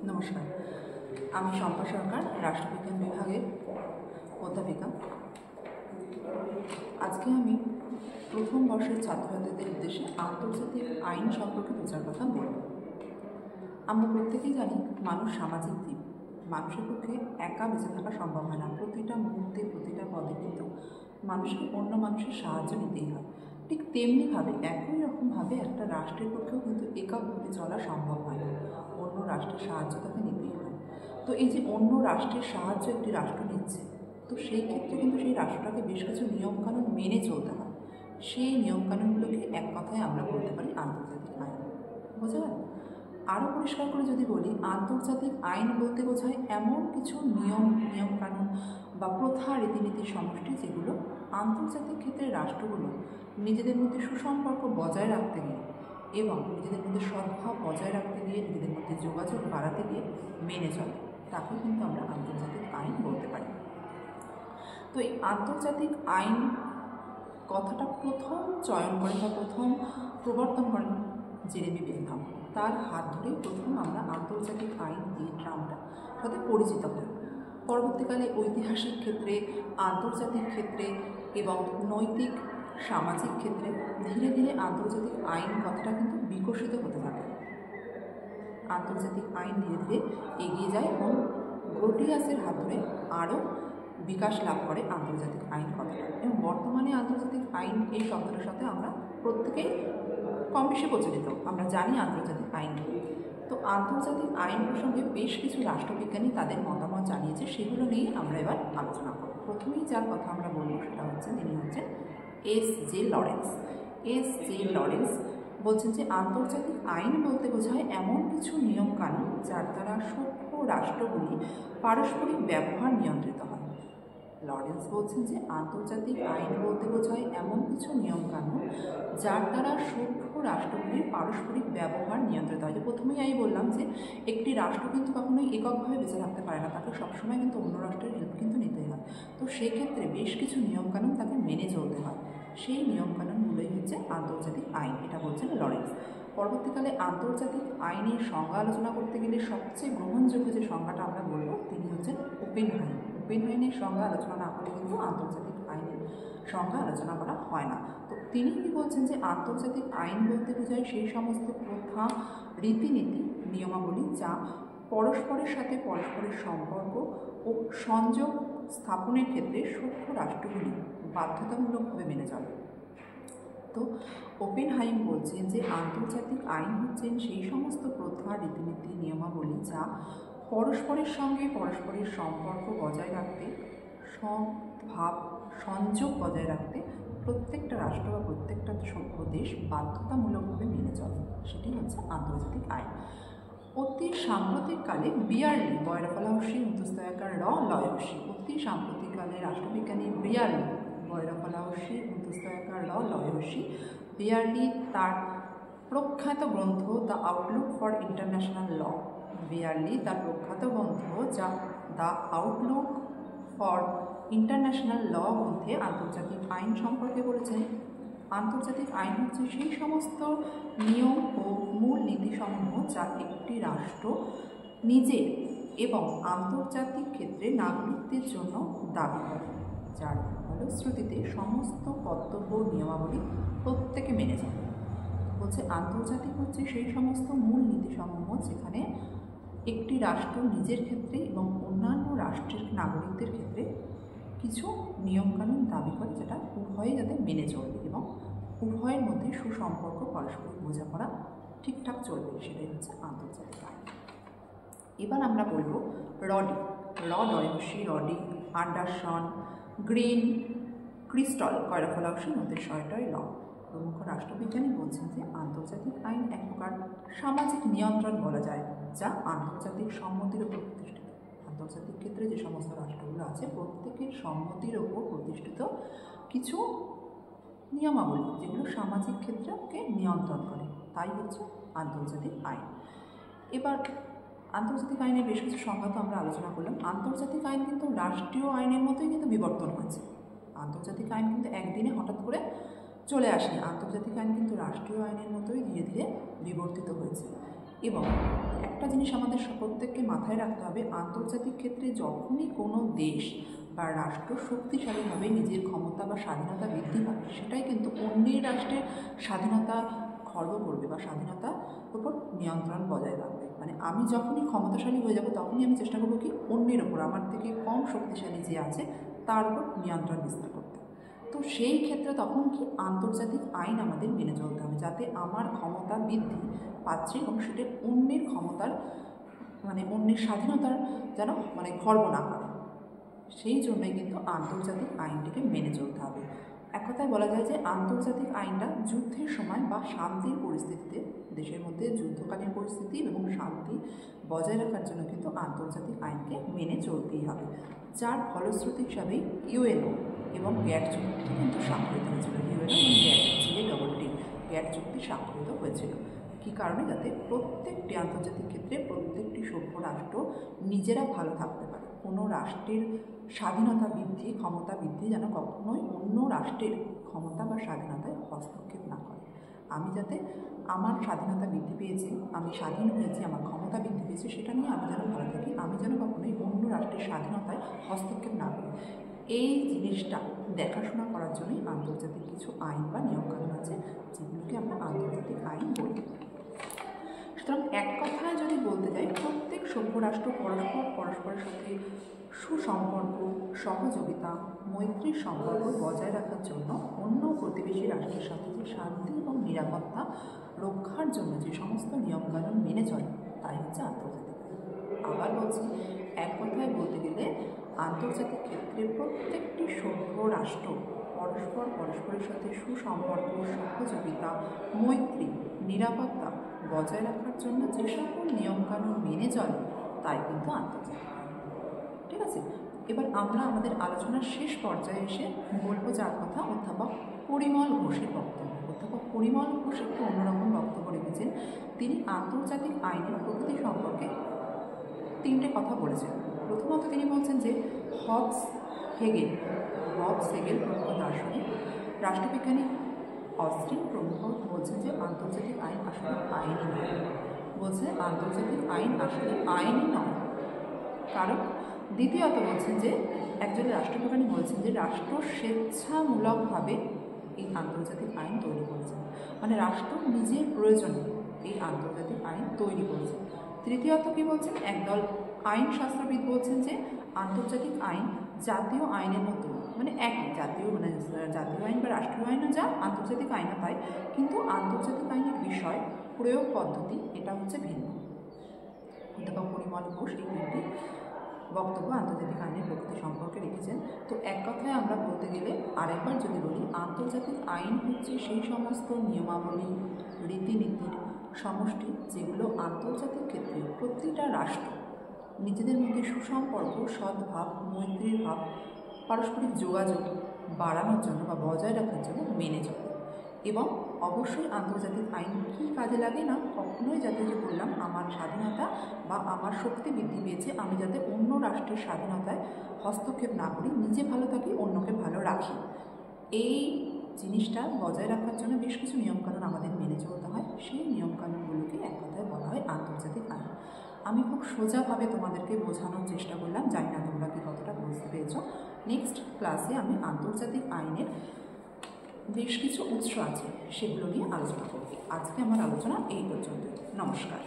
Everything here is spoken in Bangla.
নমস্কার, আমি শম্পা সরকার, রাষ্ট্রবিজ্ঞান বিভাগের অধ্যাপিকা। আজকে আমি প্রথম বর্ষের ছাত্রছাত্রীদের উদ্দেশ্যে আন্তর্জাতিক আইন সম্পর্কে প্রচার কথা বলব। আমরা প্রত্যেকেই জানি মানুষ সামাজিক জীব। মানুষের পক্ষে একা বেঁচে থাকা সম্ভব হয় না। প্রতিটা মুহূর্তে, প্রতিটা পদে কিন্তু মানুষকে অন্য মানুষের সাহায্য নিতেই হয়। ঠিক তেমনিভাবে একই রকমভাবে একটা রাষ্ট্রের পক্ষেও কিন্তু এককভাবে চলা সম্ভব হয় না, অন্য রাষ্ট্রের সাহায্য তাকে নিতেই হয়। তো এই যে অন্য রাষ্ট্রের সাহায্য একটি রাষ্ট্র নিচ্ছে, তো সেই ক্ষেত্রে কিন্তু সেই রাষ্ট্রটাকে বেশ কিছু নিয়মকানুন মেনে চলতে হয়। সেই নিয়মকানুনগুলোকে এক কথায় আমরা বলতে পারি আন্তর্জাতিক আইন। বোঝা গেল? আরও পরিষ্কার করে যদি বলি, আন্তর্জাতিক আইন বলতে বোঝায় এমন কিছু নিয়মকানুন বা প্রথা রীতিনীতির সমষ্টি যেগুলো আন্তর্জাতিক ক্ষেত্রে রাষ্ট্রগুলো নিজেদের মধ্যে সুসম্পর্ক বজায় রাখতে গিয়ে এবং নিজেদের মধ্যে সদ্ভাব বজায় রাখতে গিয়ে, নিজেদের মধ্যে যোগাযোগ বাড়াতে গিয়ে মেনে চলে। তাকে কিন্তু আমরা আন্তর্জাতিক আইন বলতে পারি। তো এই আন্তর্জাতিক আইন কথাটা প্রথম চয়ন করেন বা প্রথম প্রবর্তন করেন জেরেমি বেন্থাম। তার হাত ধরেই প্রথম আমরা আন্তর্জাতিক আইন এই ট্রামটার সাথে পরিচিত হই। পরবর্তীকালে ঐতিহাসিক ক্ষেত্রে, আন্তর্জাতিক ক্ষেত্রে এবং নৈতিক সামাজিক ক্ষেত্রে ধীরে ধীরে আন্তর্জাতিক আইন কথাটা কিন্তু বিকশিত হতে থাকে। আন্তর্জাতিক আইন ধীরে ধীরে এগিয়ে যায় এবং গ্রোটিয়াসের হাত ধরে আরও বিকাশ লাভ করে আন্তর্জাতিক আইন কথাটা। এবং বর্তমানে আন্তর্জাতিক আইন এই শব্দটার সাথে আমরা প্রত্যেকেই কম বেশি প্রচলিত, আমরা জানি আন্তর্জাতিক আইন। তো আন্তর্জাতিক আইন প্রসঙ্গে বেশ কিছু রাষ্ট্রবিজ্ঞানী তাদের মতামত জানিয়েছে, সেগুলো নিয়ে আমরা এবার আলোচনা করব। প্রথমেই যার কথা আমরা বলব সেটা হচ্ছে, তিনি হচ্ছেন এস.জে. লরেন্স। এস.জে. লরেন্স বলছেন যে আন্তর্জাতিক আইন বলতে বোঝায় এমন কিছু নিয়মকানুন যার দ্বারা সভ্য রাষ্ট্রগুলি পারস্পরিক ব্যবহার নিয়ন্ত্রিত হয়। লরেন্স বলছেন যে আন্তর্জাতিক আইন বলতে বোঝায় এমন কিছু নিয়মকানুন যার দ্বারা সভ্য রাষ্ট্রগুলির পারস্পরিক ব্যবহার নিয়ন্ত্রিত হয়। যে প্রথমেই আমি বললাম যে একটি রাষ্ট্র কিন্তু কখনোই এককভাবে বেঁচে থাকতে পারে না, তাকে সবসময় কিন্তু অন্য রাষ্ট্রের হেল্প কিন্তু নিতেই হয়। তো সেক্ষেত্রে বেশ কিছু নিয়মকানুন তাকে মেনে চলতে হয়। সেই নিয়মকানুনগুলোই হচ্ছে আন্তর্জাতিক আইন, এটা বলছেন লরেন্স। পরবর্তীকালে আন্তর্জাতিক আইনের সংজ্ঞা আলোচনা করতে গেলে সবচেয়ে গ্রহণযোগ্য যে সংজ্ঞাটা আমরা বলব, তিনি হচ্ছেন ওপেনহাইম। ওপেনহাইমের সংজ্ঞা আলোচনা না করে কিন্তু আন্তর্জাতিক আইনের সংজ্ঞা আলোচনা করা হয় না। তো তিনি কি বলছেন যে আন্তর্জাতিক আইন বলতে বোঝায় সেই সমস্ত প্রথা, রীতিনীতি, নিয়মাবলী যা পরস্পরের সাথে পরস্পরের সম্পর্ক ও সংযোগ স্থাপনের ক্ষেত্রে সভ্য রাষ্ট্রগুলি বাধ্যতামূলকভাবে মেনে চলে। তো ওপেনহাইম বলছেন যে আন্তর্জাতিক আইন হচ্ছেন সেই সমস্ত প্রথা, রীতিনীতি, নিয়মাবলী যা পরস্পরের সঙ্গে পরস্পরের সম্পর্ক বজায় রাখতে, সদ্ভাব সংযোগ বজায় রাখতে প্রত্যেকটা রাষ্ট্র বা প্রত্যেকটা সভ্য দেশ বাধ্যতামূলকভাবে মেনে চলে। সেটি হচ্ছে আন্তর্জাতিক আইন। অতি সাম্প্রতিককালে বিয়ারলি বয়রাফলাহসি মুতুস্তায়াকার লয়সি, অতি সাম্প্রতিককালে রাষ্ট্রবিজ্ঞানী বিয়ারলি বয়রাফলাহসি মুতুস্তায়াকার লয়সি বিয়ারলি তার প্রখ্যাত গ্রন্থ the outlook for international law, Brierly তার প্রখ্যাত গ্রন্থ যা the outlook for international law গ্রন্থে আন্তর্জাতিক আইন সম্পর্কে বলেছেন, আন্তর্জাতিক আইন হচ্ছে সেই সমস্ত নিয়ম ও মূল নীতিসমূহ যা একটি রাষ্ট্র নিজে এবং আন্তর্জাতিক ক্ষেত্রে নাগরিকদের জন্য দাবি করে, যার ফলশ্রুতিতে সমস্ত কর্তব্য নিয়মাবলী প্রত্যেকে মেনে চলে। বলছে আন্তর্জাতিক হচ্ছে সেই সমস্ত মূল নীতিসমূহ যেখানে একটি রাষ্ট্র নিজের ক্ষেত্রে এবং অন্যান্য রাষ্ট্রের নাগরিকদের ক্ষেত্রে কিছু নিয়মকানুন দাবি করে, যেটা উভয়ে যাতে মেনে চলবে এবং উভয়ের মধ্যে সুসম্পর্ক, পারস্পরিক বোঝাপড়া ঠিকঠাক চলবে, সেটাই হচ্ছে আন্তর্জাতিক আইন। এবার আমরা বলব লরেন্সি, রডি, আন্ডারসন, গ্রিন, ক্রিস্টল, কয়রাফলাহসি, মুতুস্তায়াকার ল প্রমুখ রাষ্ট্রবিজ্ঞানী বলছেন যে আন্তর্জাতিক আইন এক প্রকার সামাজিক নিয়ন্ত্রণ বলা যায়, যা আন্তর্জাতিক সম্মতির উপর প্রতিষ্ঠিত। আন্তর্জাতিক ক্ষেত্রে যে সমস্ত রাষ্ট্রগুলো আছে প্রত্যেকের সম্মতির ওপর প্রতিষ্ঠিত কিছু নিয়মাবলী যেগুলো সামাজিক ক্ষেত্রকে নিয়ন্ত্রণ করে, তাই হচ্ছে আন্তর্জাতিক আইন। এবার আন্তর্জাতিক আইনের বেশ কিছু সংজ্ঞা তো আমরা আলোচনা করলাম। আন্তর্জাতিক আইন কিন্তু রাষ্ট্রীয় আইনের মতোই কিন্তু বিবর্তন হয়েছে। আন্তর্জাতিক আইন কিন্তু একদিনে হঠাৎ করে চলে আসেনি। আন্তর্জাতিক আইন কিন্তু রাষ্ট্রীয় আইনের মতোই ধীরে ধীরে বিবর্তিত হয়েছে। এবং একটা জিনিস আমাদের প্রত্যেককে মাথায় রাখতে হবে, আন্তর্জাতিক ক্ষেত্রে যখনই কোনো দেশ বা রাষ্ট্র শক্তিশালীভাবে নিজের ক্ষমতা বা স্বাধীনতা বৃদ্ধি পাবে, সেটাই কিন্তু অন্যের রাষ্ট্রের স্বাধীনতা খর্ব করবে বা স্বাধীনতার উপর নিয়ন্ত্রণ বজায় রাখবে। মানে আমি যখনই ক্ষমতাশালী হয়ে যাব তখনই আমি চেষ্টা করবো কি অন্যের ওপর, আমার থেকে কম শক্তিশালী যে আছে তার উপর নিয়ন্ত্রণ বিস্তার করতে। তো সেই ক্ষেত্রে তখন কি আন্তর্জাতিক আইন আমাদের মেনে চলতে হবে, যাতে আমার ক্ষমতা বৃদ্ধি পাচ্ছে এবং সেটা অন্যের ক্ষমতার মানে অন্যের স্বাধীনতার যেন মানে খর্ব না করে। সেই জন্যই কিন্তু আন্তর্জাতিক আইনটিকে মেনে চলতে হবে। এক কথায় বলা যায় যে আন্তর্জাতিক আইনটা যুদ্ধের সময় বা শান্তির পরিস্থিতিতে, দেশের মধ্যে যুদ্ধকালীন পরিস্থিতি এবং শান্তি বজায় রাখার জন্য কিন্তু আন্তর্জাতিক আইনকে মেনে চলতেই হবে, যার ফলশ্রুতি হিসাবেই ইউএনও এবং গ্যাট চুক্তি কিন্তু স্বাক্ষরিত হয়েছিল। ইউএনও এবং গ্যাট চুক্তি স্বাক্ষরিত হয়েছিল কী কারণে? যাতে প্রত্যেকটি আন্তর্জাতিক ক্ষেত্রে প্রত্যেকটি সভ্য রাষ্ট্র নিজেরা ভালো থাকতে পারে, কোনো রাষ্ট্রের স্বাধীনতা বৃদ্ধি, ক্ষমতা বৃদ্ধি যেন কখনোই অন্য রাষ্ট্রের ক্ষমতা বা স্বাধীনতায় হস্তক্ষেপ না করে। আমি যাতে আমার স্বাধীনতা বৃদ্ধি পেয়েছি, আমি স্বাধীন হয়েছি, আমার ক্ষমতা বৃদ্ধি পেয়েছে, সেটা নিয়ে আমি যেন ভালো থাকি, আমি যেন কখনোই অন্য রাষ্ট্রের স্বাধীনতায় হস্তক্ষেপ না করি। এই জিনিসটা দেখাশোনা করার জন্যই আন্তর্জাতিক কিছু আইন বা নিয়মকানুন আছে, যেগুলোকে আমরা আন্তর্জাতিক আইন বলি। সুতরাং এক কথায় যদি বলতে যাই, প্রত্যেক সভ্য রাষ্ট্র পরস্পরের সাথে সুসম্পর্ক, সহযোগিতা, মৈত্রীর সম্পর্ক বজায় রাখার জন্য অন্য প্রতিবেশী রাষ্ট্রের সাথে যে শান্তি এবং নিরাপত্তা রক্ষার জন্য যে সমস্ত নিয়মকানুন মেনে চলে, তাই হচ্ছে আন্তর্জাতিক আইন। আবার বলছি, এক কথায় বলতে গেলে আন্তর্জাতিক ক্ষেত্রে প্রত্যেকটি সভ্য রাষ্ট্র পরস্পরের সাথে সুসম্পর্ক, সহযোগিতা, মৈত্রী, নিরাপত্তা বজায় রাখার জন্য যে সকল নিয়মকানুন মেনে চলে, তাই কিন্তু আন্তর্জাতিক আইন। ঠিক আছে, এবার আমরা আমাদের আলোচনার শেষ পর্যায়ে এসে বলবো যার কথা, অধ্যাপক পরিমল ঘোষের বক্তব্য। অধ্যাপক পরিমল ঘোষ একটু অন্যরকম বক্তব্য রেখেছেন। তিনি আন্তর্জাতিক আইনের প্রকৃতি সম্পর্কে তিনটে কথা বলেছেন। প্রথমত তিনি বলছেন যে হবস হেগেল প্রমুখ দার্শনিক, রাষ্ট্রবিজ্ঞানী অস্টিন প্রমুখ বলছেন যে আন্তর্জাতিক আইন আসলে আইনই নয়। বলছে আন্তর্জাতিক আইন আসলে আইনই নয়। কারণ দ্বিতীয়ত বলছেন যে একজন রাষ্ট্রবিজ্ঞানী বলছেন যে রাষ্ট্র স্বেচ্ছামূলকভাবে এই আন্তর্জাতিক আইন তৈরি করেছেন, মানে রাষ্ট্র নিজের প্রয়োজনে এই আন্তর্জাতিক আইন তৈরি করেছে। তৃতীয়ত কী বলছেন, একদল আইন শাস্ত্রবিদ বলছেন যে আন্তর্জাতিক আইন জাতীয় আইনের মতো, মানে একই জাতীয় আইন বা রাষ্ট্রীয় আইনও যা, আন্তর্জাতিক আইনও তাই, কিন্তু আন্তর্জাতিক আইনের বিষয়, প্রয়োগ পদ্ধতি এটা হচ্ছে ভিন্ন। অধ্যাপক পরিমল ঘোষ এই তিনটি বক্তব্য আন্তর্জাতিক আইনের প্রকৃতি সম্পর্কে রেখেছেন। তো এক কথায় আমরা বলতে গেলে আরেকবার যদি বলি, আন্তর্জাতিক আইন হচ্ছে সেই সমস্ত নিয়মাবলী, রীতিনীতির সমষ্টি যেগুলো আন্তর্জাতিক ক্ষেত্রে প্রতিটা রাষ্ট্র নিজেদের মধ্যে সুসম্পর্ক, সদ্ভাব, মৈত্রীর ভাব, পারস্পরিক যোগাযোগ বাড়ানোর জন্য বা বজায় রাখার জন্য মেনে চলে। এবং অবশ্যই আন্তর্জাতিক আইন কী কাজে লাগে না, কখনোই যাতে যে বললাম আমার স্বাধীনতা বা আমার শক্তি বৃদ্ধি পেয়েছে, আমি যাতে অন্য রাষ্ট্রের স্বাধীনতায় হস্তক্ষেপ না করি, নিজে ভালো থাকি, অন্যকে ভালো রাখি, এই জিনিসটা বজায় রাখার জন্য বেশ কিছু নিয়মকানুন আমাদের মেনে চলতে হয়। সেই নিয়মকানুনগুলোকে এক কথায় বলা হয় আন্তর্জাতিক আইন। আমি খুব সোজাভাবে তোমাদেরকে বোঝানোর চেষ্টা করলাম, জানি না তোমরা কি কতটা বুঝতে পেরেছ। নেক্সট ক্লাসে আমি আন্তর্জাতিক আইনের বেশ কিছু উৎস আছে সেগুলো নিয়ে আলোচনা করব। আজকে আমার আলোচনা এই পর্যন্ত। নমস্কার।